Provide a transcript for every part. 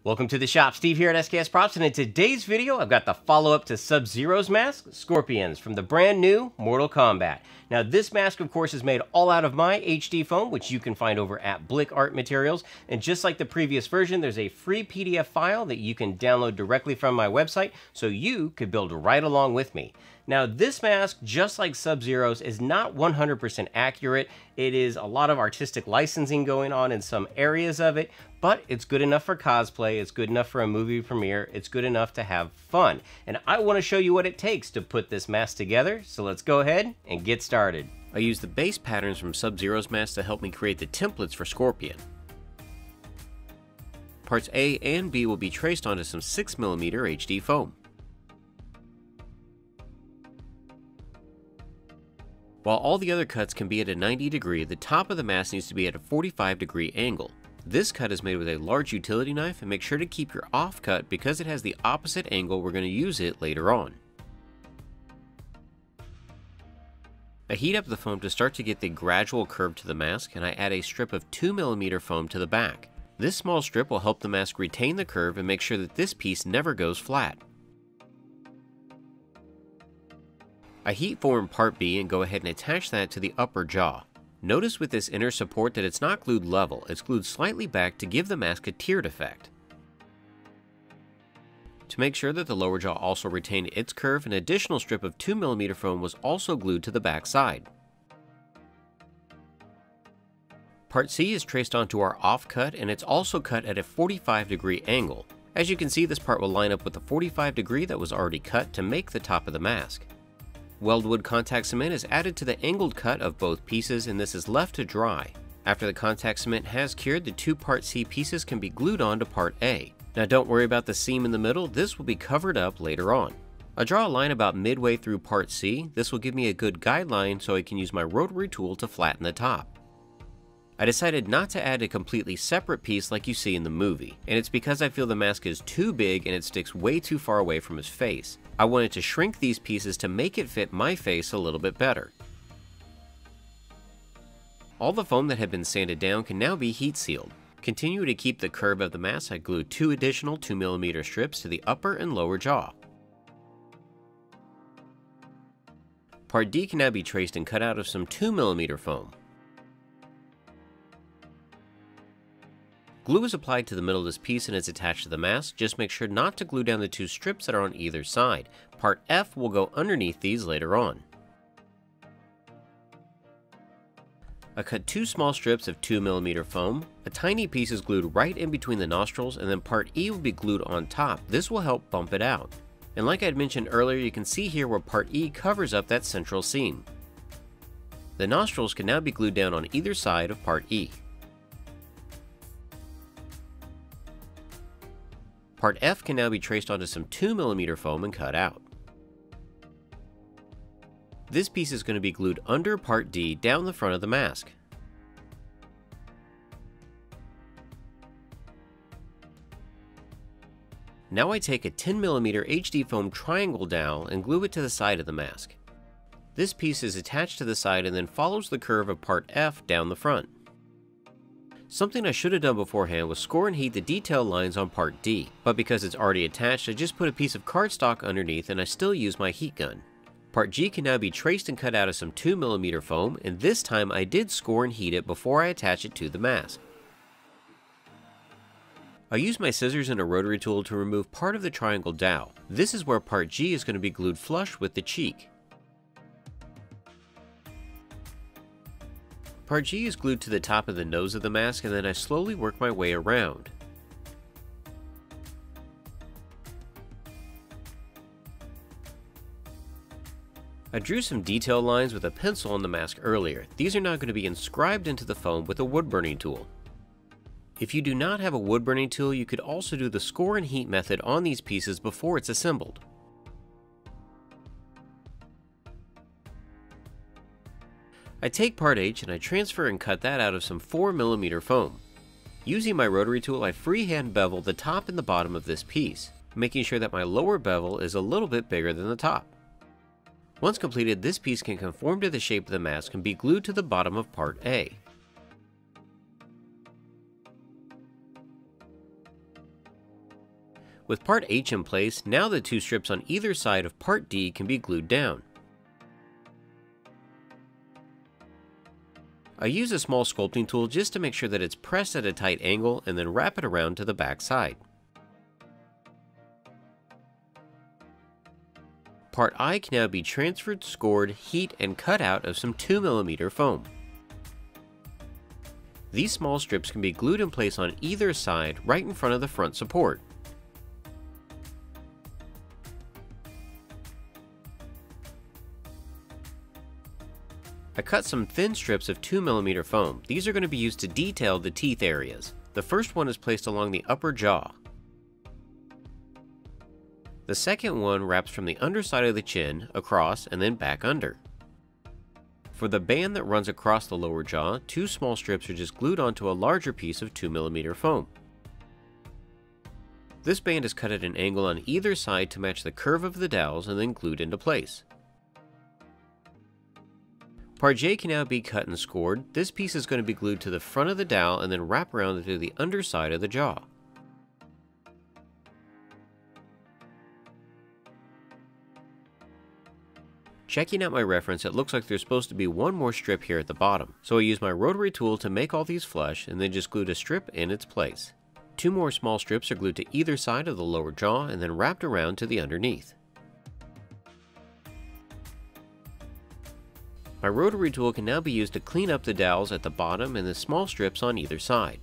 Welcome to the shop. Steve here at SKS Props, and in today's video, I've got the follow-up to Sub-Zero's mask, Scorpions, from the brand new Mortal Kombat. Now, this mask, of course, is made all out of my HD foam, which you can find over at Blick Art Materials. And just like the previous version, there's a free PDF file that you can download directly from my website, so you could build right along with me. Now, this mask, just like Sub-Zero's, is not 100% accurate. It is a lot of artistic licensing going on in some areas of it, but it's good enough for cosplay, it's good enough for a movie premiere, it's good enough to have fun. And I want to show you what it takes to put this mask together, so let's go ahead and get started. I used the base patterns from Sub-Zero's mask to help me create the templates for Scorpion. Parts A and B will be traced onto some 6mm HD foam. While all the other cuts can be at a 90 degree, the top of the mask needs to be at a 45 degree angle. This cut is made with a large utility knife, and make sure to keep your off cut because it has the opposite angle we're going to use it later on. I heat up the foam to start to get the gradual curve to the mask, and I add a strip of 2mm foam to the back. This small strip will help the mask retain the curve and make sure that this piece never goes flat. I heat form part B and go ahead and attach that to the upper jaw. Notice with this inner support that it's not glued level, it's glued slightly back to give the mask a tiered effect. To make sure that the lower jaw also retained its curve, an additional strip of 2mm foam was also glued to the back side. Part C is traced onto our off cut, and it's also cut at a 45 degree angle. As you can see, this part will line up with the 45 degree that was already cut to make the top of the mask. Weldwood contact cement is added to the angled cut of both pieces, and this is left to dry. After the contact cement has cured, the two Part C pieces can be glued on to Part A. Now don't worry about the seam in the middle, this will be covered up later on. I draw a line about midway through Part C. This will give me a good guideline so I can use my rotary tool to flatten the top. I decided not to add a completely separate piece like you see in the movie, and it's because I feel the mask is too big and it sticks way too far away from his face. I wanted to shrink these pieces to make it fit my face a little bit better. All the foam that had been sanded down can now be heat sealed. Continue to keep the curve of the mask, I glued two additional 2mm strips to the upper and lower jaw. Part D can now be traced and cut out of some 2mm foam. Glue is applied to the middle of this piece and it's attached to the mask. Just make sure not to glue down the two strips that are on either side. Part F will go underneath these later on. I cut two small strips of 2mm foam. A tiny piece is glued right in between the nostrils, and then Part E will be glued on top. This will help bump it out. And like I had mentioned earlier, you can see here where Part E covers up that central seam. The nostrils can now be glued down on either side of Part E. Part F can now be traced onto some 2mm foam and cut out. This piece is going to be glued under Part D down the front of the mask. Now I take a 10mm HD foam triangle dowel and glue it to the side of the mask. This piece is attached to the side and then follows the curve of Part F down the front. Something I should have done beforehand was score and heat the detail lines on Part D, but because it's already attached, I just put a piece of cardstock underneath and I still use my heat gun. Part G can now be traced and cut out of some 2mm foam, and this time I did score and heat it before I attach it to the mask. I used my scissors and a rotary tool to remove part of the triangle dowel. This is where Part G is going to be glued flush with the cheek. Part G is glued to the top of the nose of the mask, and then I slowly work my way around. I drew some detail lines with a pencil on the mask earlier. These are now going to be inscribed into the foam with a wood burning tool. If you do not have a wood burning tool, you could also do the score and heat method on these pieces before it's assembled. I take Part H and I transfer and cut that out of some 4mm foam. Using my rotary tool, I freehand bevel the top and the bottom of this piece, making sure that my lower bevel is a little bit bigger than the top. Once completed, this piece can conform to the shape of the mask and be glued to the bottom of Part A. With part H in place, now the two strips on either side of part D can be glued down. I use a small sculpting tool just to make sure that it's pressed at a tight angle and then wrap it around to the back side. Part I can now be transferred, scored, heat, and cut out of some 2mm foam. These small strips can be glued in place on either side right in front of the front support. I cut some thin strips of 2mm foam. These are going to be used to detail the teeth areas. The first one is placed along the upper jaw. The second one wraps from the underside of the chin, across, and then back under. For the band that runs across the lower jaw, two small strips are just glued onto a larger piece of 2mm foam. This band is cut at an angle on either side to match the curve of the dowels and then glued into place. Part J can now be cut and scored. This piece is going to be glued to the front of the dowel and then wrap around to the underside of the jaw. Checking out my reference, it looks like there's supposed to be one more strip here at the bottom, so I use my rotary tool to make all these flush and then just glued a strip in its place. Two more small strips are glued to either side of the lower jaw and then wrapped around to the underneath. My rotary tool can now be used to clean up the dowels at the bottom and the small strips on either side.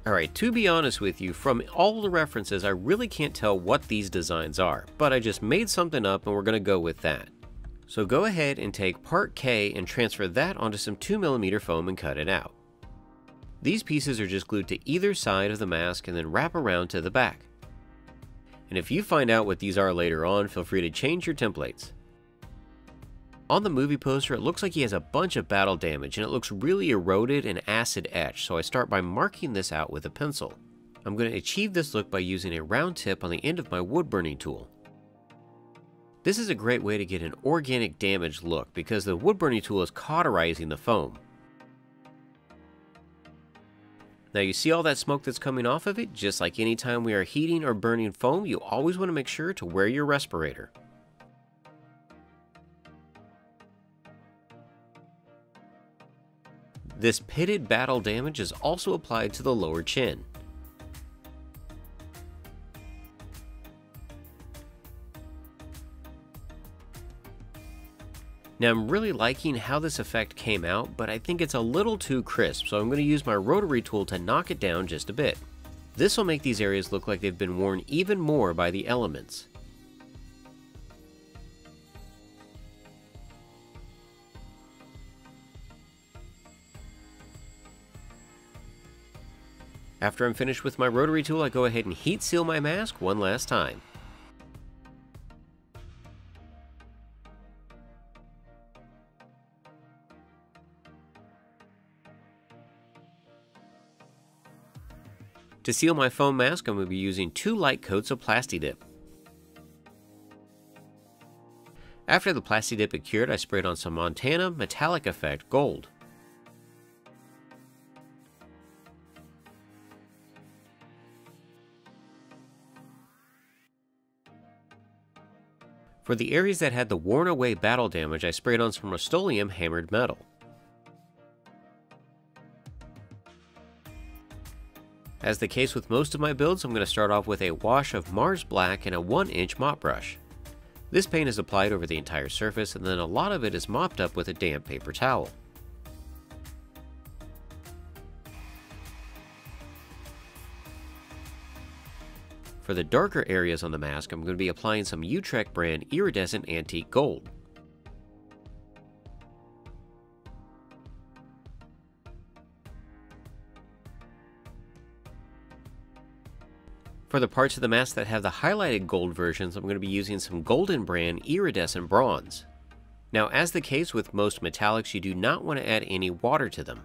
Alright, to be honest with you, from all the references I really can't tell what these designs are, but I just made something up and we're going to go with that. So go ahead and take part K and transfer that onto some 2mm foam and cut it out. These pieces are just glued to either side of the mask and then wrap around to the back. And if you find out what these are later on, feel free to change your templates. On the movie poster, it looks like he has a bunch of battle damage and it looks really eroded and acid etched, so I start by marking this out with a pencil. I'm going to achieve this look by using a round tip on the end of my wood burning tool. This is a great way to get an organic damage look because the wood burning tool is cauterizing the foam. Now you see all that smoke that's coming off of it? Just like any time we are heating or burning foam, you always want to make sure to wear your respirator. This pitted battle damage is also applied to the lower chin. Now I'm really liking how this effect came out, but I think it's a little too crisp, so I'm going to use my rotary tool to knock it down just a bit. This will make these areas look like they've been worn even more by the elements. After I'm finished with my rotary tool, I go ahead and heat seal my mask one last time. To seal my foam mask, I'm going to be using 2 light coats of Plasti-Dip. After the Plasti-Dip had cured, I sprayed on some Montana Metallic Effect Gold. For the areas that had the worn away battle damage, I sprayed on some Rust-Oleum Hammered Metal. As the case with most of my builds, I'm going to start off with a wash of Mars Black and a 1-inch mop brush. This paint is applied over the entire surface and then a lot of it is mopped up with a damp paper towel. For the darker areas on the mask, I'm going to be applying some Utrecht brand Iridescent Antique Gold. For the parts of the mask that have the highlighted gold versions, I'm going to be using some Golden brand Iridescent Bronze. Now, as the case with most metallics, you do not want to add any water to them.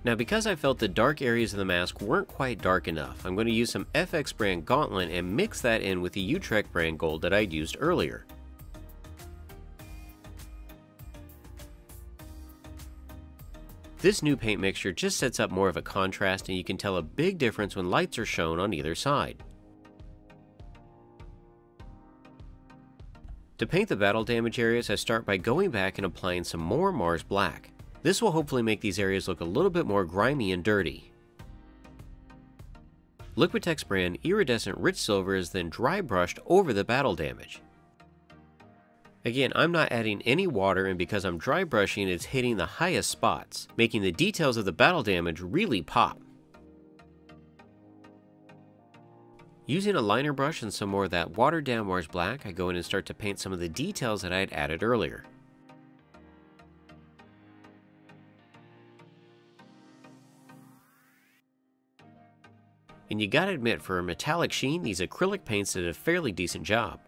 Now because I felt the dark areas of the mask weren't quite dark enough, I'm going to use some FX brand Gauntlet and mix that in with the Utrecht brand gold that I'd used earlier. This new paint mixture just sets up more of a contrast, and you can tell a big difference when lights are shown on either side. To paint the battle damage areas, I start by going back and applying some more Mars Black. This will hopefully make these areas look a little bit more grimy and dirty. Liquitex brand Iridescent Rich Silver is then dry brushed over the battle damage. Again, I'm not adding any water, and because I'm dry brushing, it's hitting the highest spots, making the details of the battle damage really pop. Using a liner brush and some more of that watered down Mars Black, I go in and start to paint some of the details that I had added earlier. And you gotta admit, for a metallic sheen, these acrylic paints did a fairly decent job.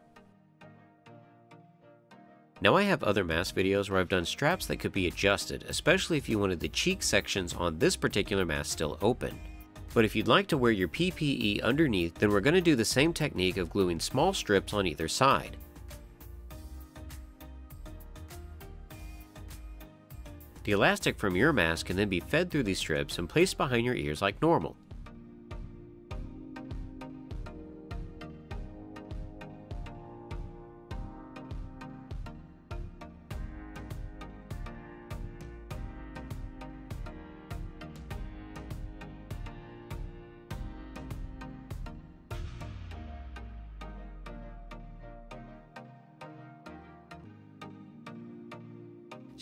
Now I have other mask videos where I've done straps that could be adjusted, especially if you wanted the cheek sections on this particular mask still open. But if you'd like to wear your PPE underneath, then we're going to do the same technique of gluing small strips on either side. The elastic from your mask can then be fed through these strips and placed behind your ears like normal.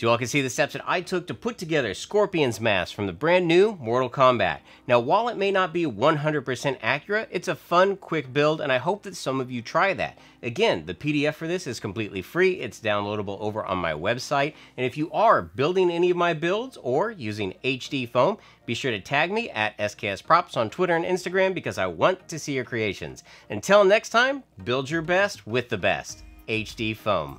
So you all can see the steps that I took to put together Scorpion's mask from the brand new Mortal Kombat. Now while it may not be 100% accurate, it's a fun, quick build, and I hope that some of you try that. Again, the PDF for this is completely free. It's downloadable over on my website. And if you are building any of my builds or using HD foam, be sure to tag me at SKS Props on Twitter and Instagram because I want to see your creations. Until next time, build your best with the best. HD foam.